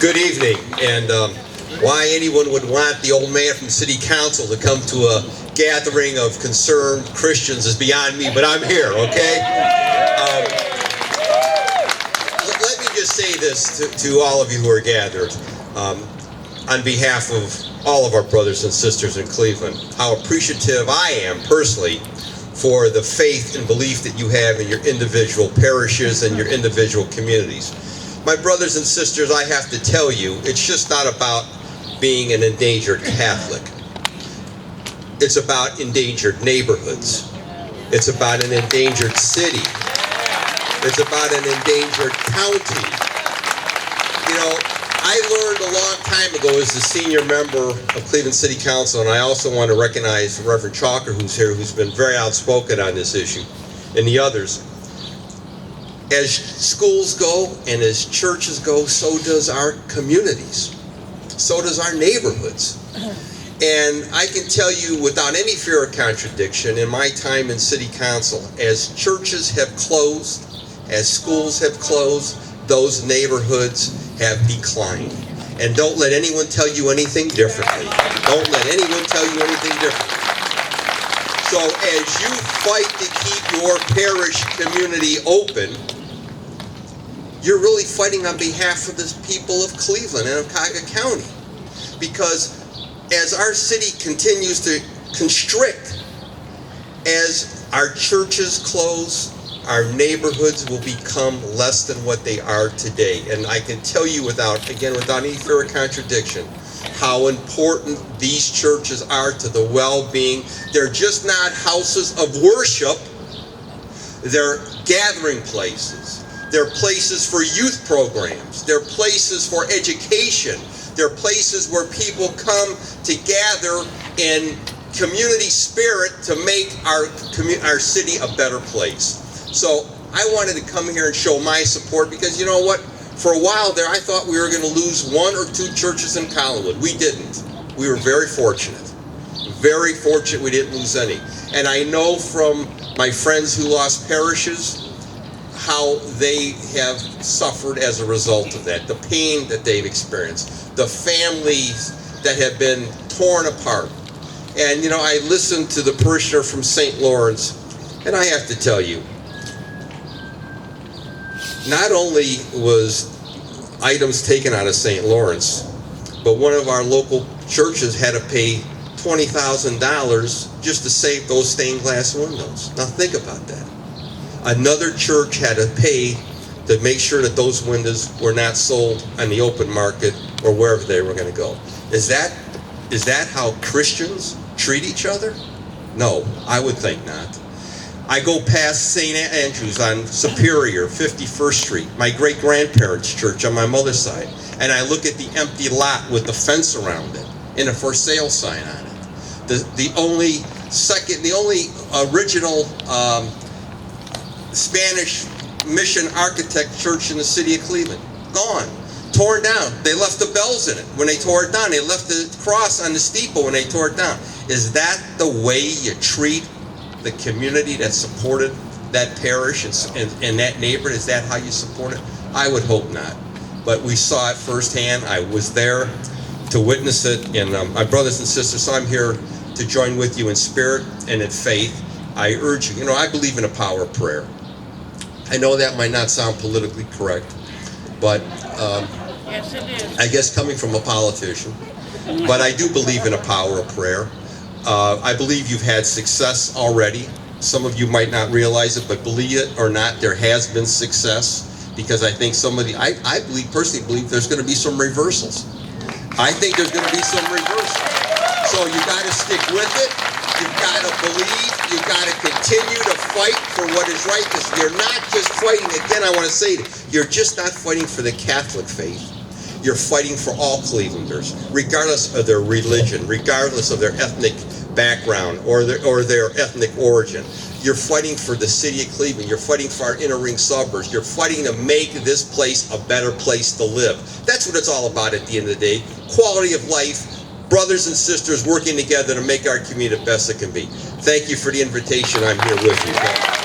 Good evening, and why anyone would want the old man from City Council to come to a gathering of concerned Christians is beyond me, but I'm here, okay? Let me just say this to all of you who are gathered, on behalf of all of our brothers and sisters in Cleveland, how appreciative I am personally for the faith and belief that you have in your individual parishes and your individual communities. My brothers and sisters, I have to tell you, it's just not about being an endangered Catholic. It's about endangered neighborhoods. It's about an endangered city. It's about an endangered county. You know, I learned a long time ago as the senior member of Cleveland City Council, and I also want to recognize Reverend Chalker, who's here, who's been very outspoken on this issue, and the others. As schools go and as churches go, so does our communities. So does our neighborhoods. And I can tell you without any fear of contradiction, in my time in City Council, as churches have closed, as schools have closed, those neighborhoods have declined. And don't let anyone tell you anything differently. Don't let anyone tell you anything differently. So as you fight to keep your parish community open, you're really fighting on behalf of the people of Cleveland and of Cuyahoga County. Because as our city continues to constrict, as our churches close, our neighborhoods will become less than what they are today. And I can tell you without any fear of contradiction, how important these churches are to the well-being. They're just not houses of worship. They're gathering places. They're places for youth programs. They're places for education. They're places where people come to gather in community spirit to make our city a better place. So I wanted to come here and show my support because you know what? For a while there, I thought we were going to lose one or two churches in Collinwood. We didn't. We were very fortunate. Very fortunate we didn't lose any. And I know from my friends who lost parishes how they have suffered as a result of that, the pain that they've experienced, the families that have been torn apart. And you know, I listened to the parishioner from St. Lawrence, and I have to tell you, not only was items taken out of St. Lawrence, but one of our local churches had to pay $20,000 just to save those stained glass windows. Now think about that. Another church had to pay to make sure that those windows were not sold on the open market or wherever they were going to go. Is that how Christians treat each other? No, I would think not. I go past St. Andrew's on Superior, 51st Street, my great-grandparents' church on my mother's side, and I look at the empty lot with the fence around it and a for sale sign on it. The only original Spanish mission architect church in the city of Cleveland, gone, torn down. They left the bells in it when they tore it down. They left the cross on the steeple when they tore it down. Is that the way you treat the community that supported that parish and that neighborhood? Is that how you support it? I would hope not. But we saw it firsthand. I was there to witness it. And my brothers and sisters, so I'm here to join with you in spirit and in faith. I urge you, I believe in the power of prayer. I know that might not sound politically correct, but yes, it is. I guess coming from a politician, but I do believe in the power of prayer. I believe you've had success already. Some of you might not realize it, but believe it or not, there has been success because I think I personally believe there's going to be some reversals. I think there's going to be some reversals. So you got to stick with it. You've got to believe. You've got to continue to fight for what is right. Because you're not just fighting, again, I want to say it, you're just not fighting for the Catholic faith. You're fighting for all Clevelanders, regardless of their religion, regardless of their ethnic background or their ethnic origin. You're fighting for the city of Cleveland. You're fighting for our inner ring suburbs. You're fighting to make this place a better place to live. That's what it's all about at the end of the day. Quality of life, brothers and sisters working together to make our community the best it can be. Thank you for the invitation. I'm here with you.